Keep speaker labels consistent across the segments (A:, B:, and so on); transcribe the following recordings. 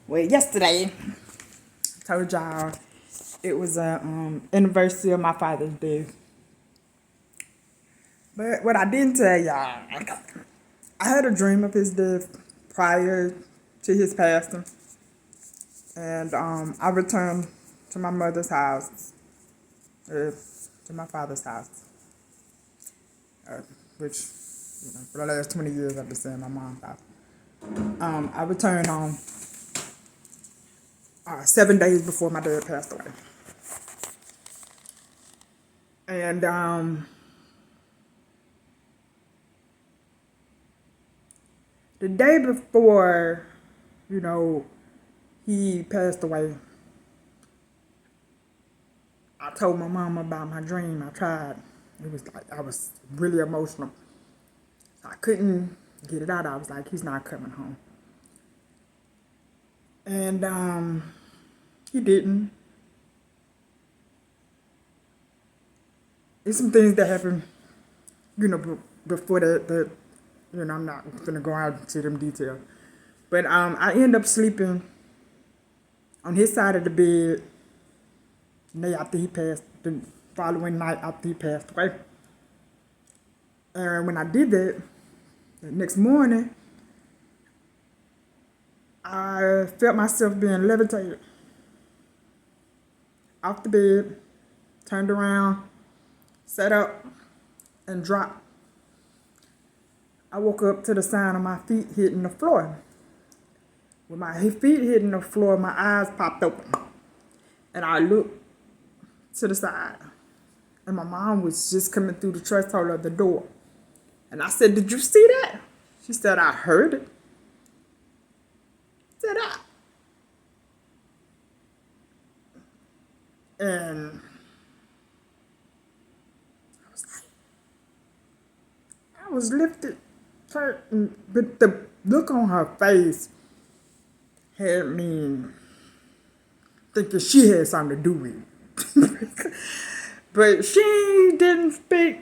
A: Well, yesterday, I told y'all it was a anniversary of my father's death. But what I didn't tell y'all, I had a dream of his death prior to his passing. And I returned to my mother's house, to my father's house, which, for the last 20 years I've been staying at my mom's house. I returned home 7 days before my dad passed away. And the day before, he passed away, I told my mom about my dream. I tried. It was like, I was really emotional. I couldn't get it out. I was like, he's not coming home. And he didn't. There's some things that happened, before that, I'm not gonna go out into them details. But I ended up sleeping on his side of the bed the day after he passed, the following night after he passed away. And when I did that, the next morning, I felt myself being levitated off the bed, turned around, sat up, and dropped. I woke up to the sound of my feet hitting the floor. With my feet hitting the floor, my eyes popped open. And I looked to the side. And my mom was just coming through the threshold of the door. And I said, "Did you see that?" She said, "I heard it." I said, And I was lifted, but the look on her face had me thinking she had something to do with it. But she didn't speak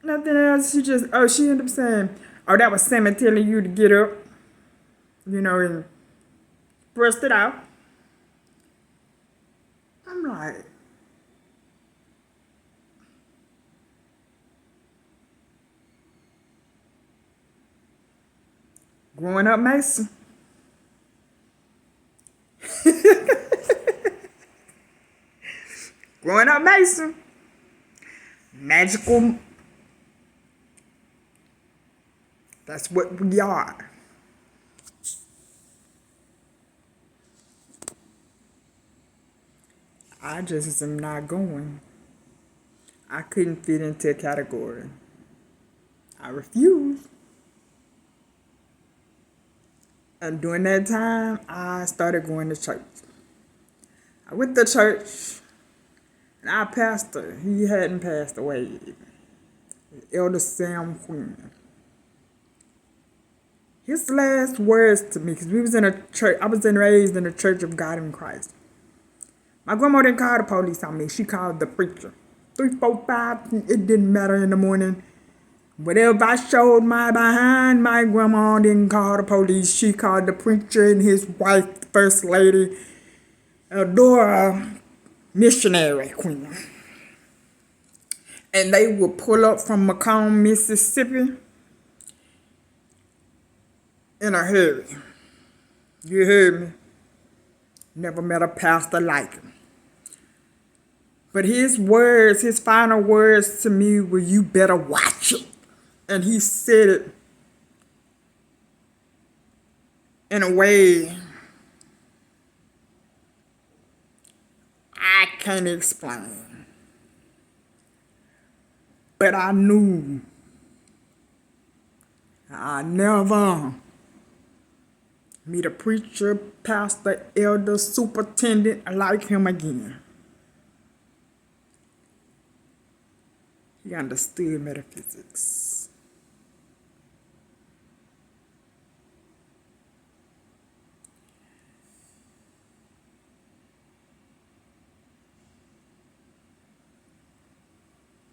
A: nothing else. She ended up saying, "Oh, that was Sammy telling you to get up," and brushed it out. I'm like, growing up Mason. Growing up Mason. Magical. That's what we are. I just am not going. I couldn't fit into a category. I refused. And during that time, I started going to church. I went to church, and our pastor, he hadn't passed away, Elder Sam Quinn. His last words to me, because we was in a church, I was raised in the Church of God in Christ. My grandma didn't call the police on me. She called the preacher. 3, 4, 5, it didn't matter in the morning. Whatever I showed my behind, my grandma didn't call the police. She called the preacher and his wife, the First Lady, Adora, missionary queen. And they would pull up from Macomb, Mississippi in a hurry. You heard me? Never met a pastor like him. But his words, his final words to me were, "You better watch it." And he said it in a way I can't explain. But I knew I never meet a preacher, pastor, elder, superintendent like him again. He understood metaphysics.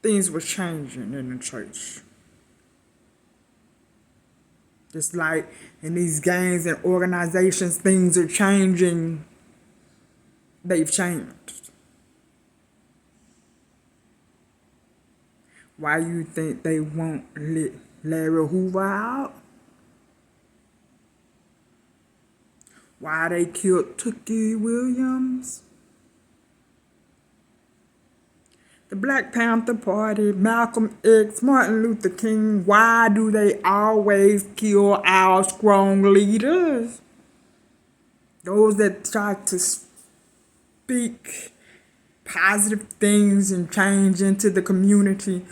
A: Things were changing in the church. Just like in these gangs and organizations, things are changing. They've changed. Why you think they won't let Larry Hoover out? Why they killed Tookie Williams? The Black Panther Party, Malcolm X, Martin Luther King, why do they always kill our strong leaders? Those that try to speak positive things and change into the community.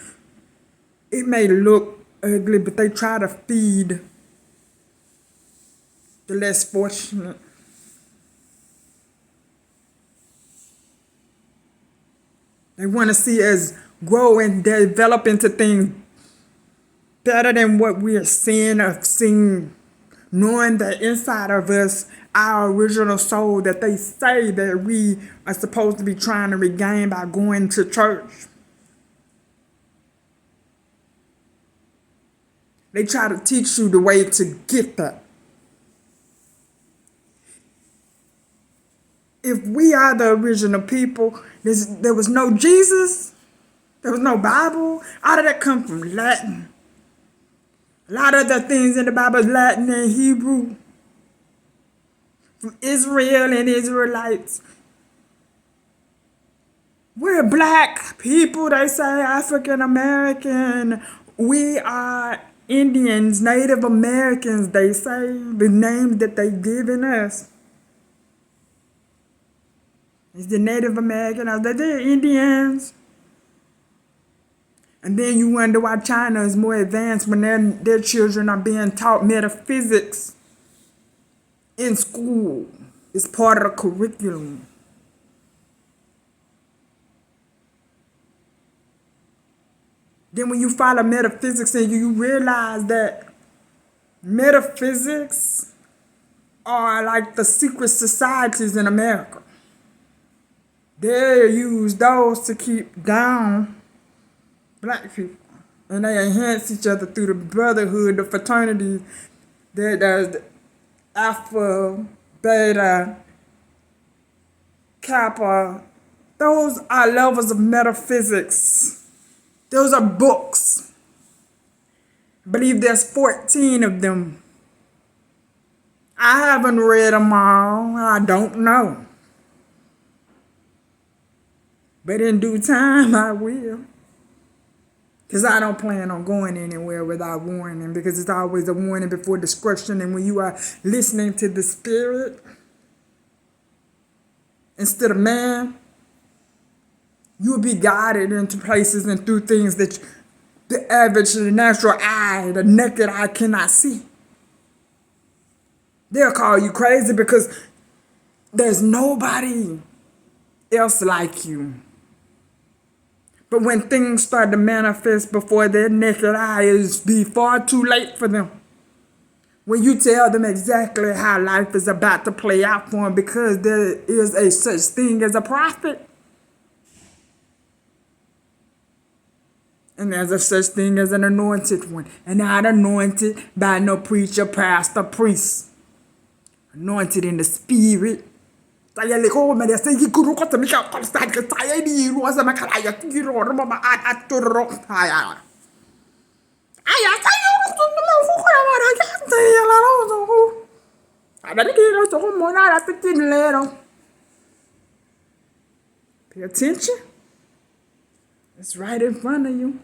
A: It may look ugly, but they try to feed the less fortunate. They want to see us grow and develop into things better than what we are seeing or seeing, knowing that inside of us, our original soul that they say that we are supposed to be trying to regain by going to church. They try to teach you the way to get that. If we are the original people, there was no Jesus, there was no Bible. All of that come from Latin. A lot of the things in the Bible is Latin and Hebrew. From Israel and Israelites. We're black people, they say, African American. We are Indians, Native Americans, they say, the names that they've given us. It's the Native American, they're Indians. And then you wonder why China is more advanced when their children are being taught metaphysics in school. It's part of the curriculum. Then when you follow metaphysics and you realize that metaphysics are like the secret societies in America. They use those to keep down black people. And they enhance each other through the brotherhood, the fraternity, there's Alpha, Beta, Kappa. Those are levels of metaphysics. Those are books. I believe there's 14 of them. I haven't read them all. I don't know. But in due time, I will. Because I don't plan on going anywhere without warning. Because it's always a warning before destruction. And when you are listening to the spirit instead of man, you'll be guided into places and through things that the average, the natural eye, the naked eye cannot see. They'll call you crazy because there's nobody else like you. But when things start to manifest before their naked eye, it'll be far too late for them. When you tell them exactly how life is about to play out for them, because there is a such thing as a prophet. And there's a such thing as an anointed one. And not anointed by no preacher, pastor, priest. Anointed in the spirit. Pay attention. It's right in front of you.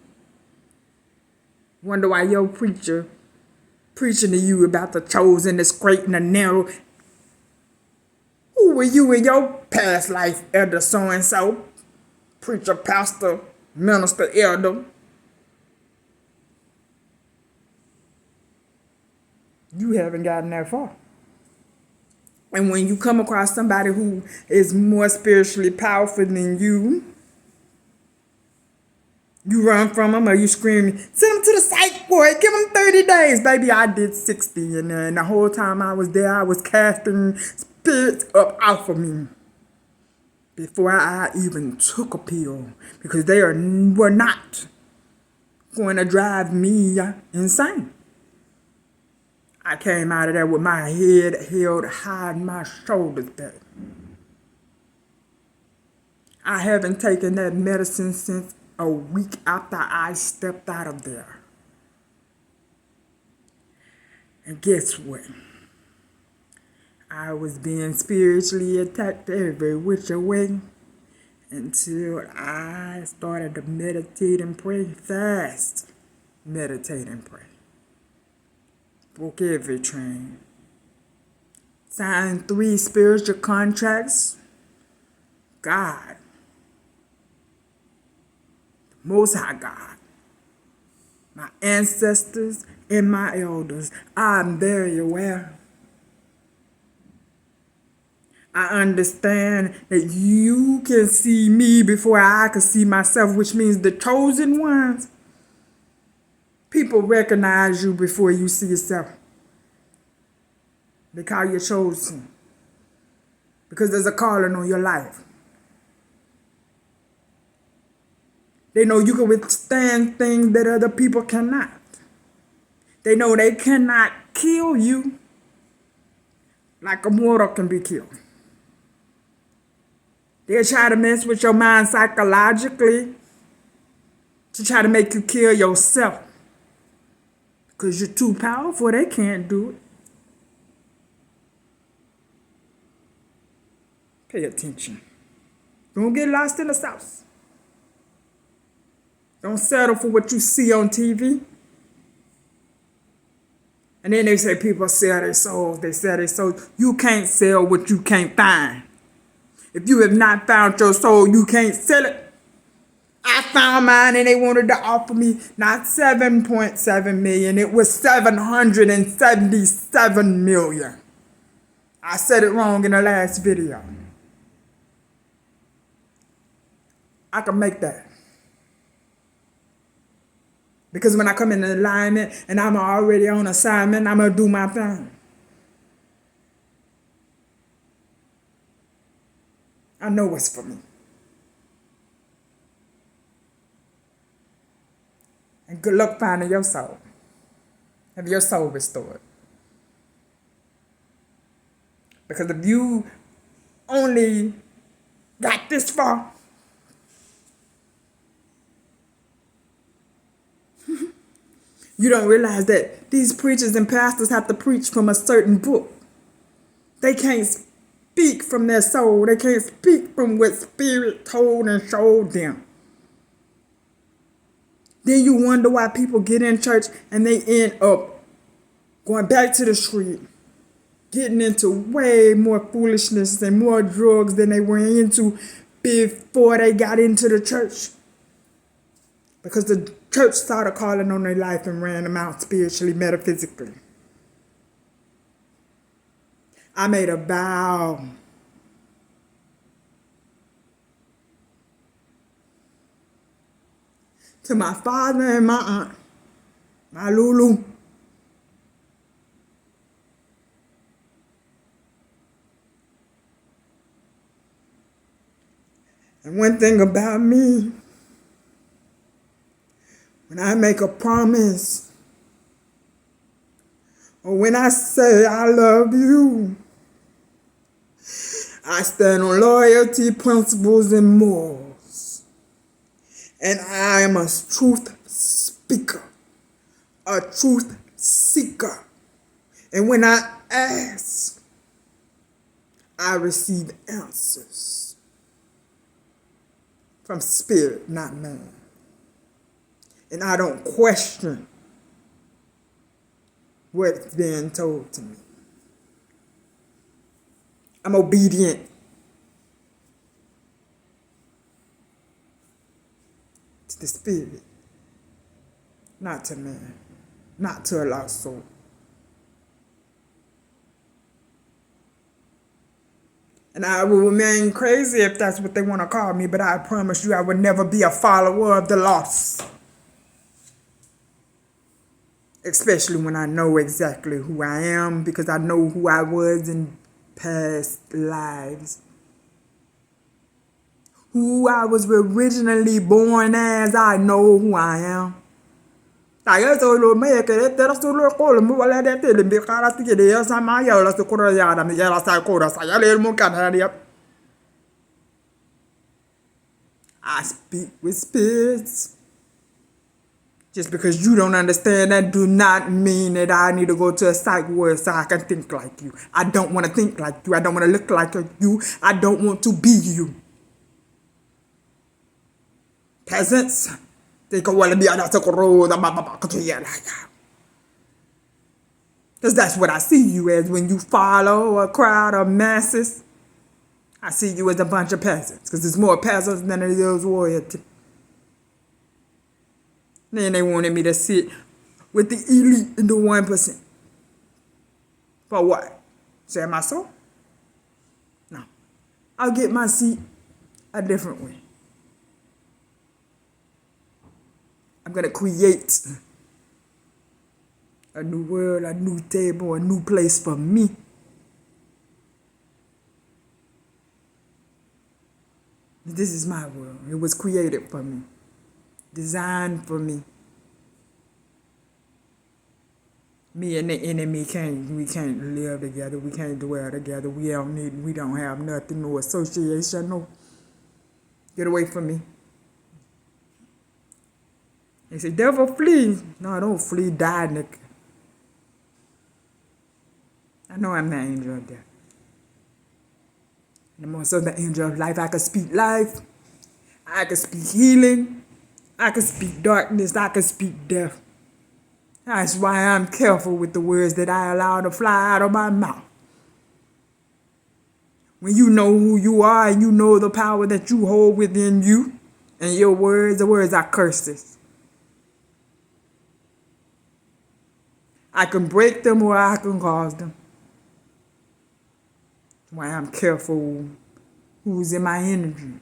A: Wonder why your preacher preaching to you about the chosen, the straight, and the narrow. Who were you in your past life, elder so-and-so? Preacher, pastor, minister, elder. You haven't gotten that far. And when you come across somebody who is more spiritually powerful than you run from them or you scream, send them to the psych ward, give them 30 days. Baby, I did 60. And the whole time I was there, I was casting spirits up off of me before I even took a pill. Because they were not going to drive me insane. I came out of there with my head held high and my shoulders back. I haven't taken that medicine since a week after I stepped out of there. And guess what? I was being spiritually attacked every which way until I started to meditate and pray fast. Meditate and pray. Broke every chain. Signed 3 spiritual contracts. God. Most High God. My ancestors and my elders. I'm very aware. I understand that you can see me before I can see myself, which means the chosen ones. People recognize you before you see yourself. They call you chosen because there's a calling on your life. They know you can withstand things that other people cannot. They know they cannot kill you like a mortal can be killed. They'll try to mess with your mind psychologically to try to make you kill yourself. Because you're too powerful, they can't do it. Pay attention. Don't get lost in the sauce. Don't settle for what you see on TV. And then they say people sell their souls. They sell their souls. You can't sell what you can't find. If you have not found your soul, you can't sell it. I found mine and they wanted to offer me not 7.7 million. It was 777 million. I said it wrong in the last video. I can make that. Because when I come in alignment and I'm already on assignment, I'm going to do my thing. I know what's for me. And good luck finding your soul. Have your soul restored. Because if you only got this far, you don't realize that these preachers and pastors have to preach from a certain book. They can't speak from their soul. They can't speak from what Spirit told and showed them. Then you wonder why people get in church and they end up going back to the street, getting into way more foolishness and more drugs than they were into before they got into the church. Because the church started calling on their life and ran them out spiritually, metaphysically. I made a vow to my father and my aunt, my Lulu. And one thing about me, when I make a promise, or when I say I love you, I stand on loyalty, principles, and morals. And I am a truth speaker, a truth seeker. And when I ask, I receive answers from Spirit, not man. And I don't question what's being told to me. I'm obedient. To the Spirit, not to man, not to a lost soul. And I will remain crazy if that's what they want to call me, but I promise you I will never be a follower of the lost. Especially when I know exactly who I am, because I know who I was in past lives. Who I was originally born as, I know who I am. Tayo solo me que te solo colo mu wala de te limbi kara ti de ya sama ya la su kora ya da mi ya la sa kora sa ya le mu kana ya. I speak with spirits. Just because you don't understand that do not mean that I need to go to a psych ward so I can think like you. I don't want to think like you. I don't want to look like you. I don't want to be you. Peasants, they go well be because that's what I see you as when you follow a crowd of masses. I see you as a bunch of peasants because there's more peasants than there is royalty. Then they wanted me to sit with the elite and the 1%. For what? Share my soul? No. I'll get my seat a different way. I'm going to create a new world, a new table, a new place for me. This is my world. It was created for me. Designed for me. Me and the enemy we can't live together. We can't dwell together. We don't have nothing, no association, no. Get away from me. They say, devil flee. No, don't flee, die, nigga. I know I'm the angel of death. And I'm also the angel of life. I can speak life. I can speak healing. I can speak darkness. I can speak death. That's why I'm careful with the words that I allow to fly out of my mouth. When you know who you are and you know the power that you hold within you, and your words, the words are curses. I can break them or I can cause them. That's why I'm careful who's in my energy.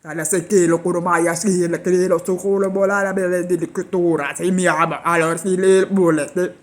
A: Alla se che lo coromai a si le che lo so con la bola la bella di cultura se mi ama allora si le bolle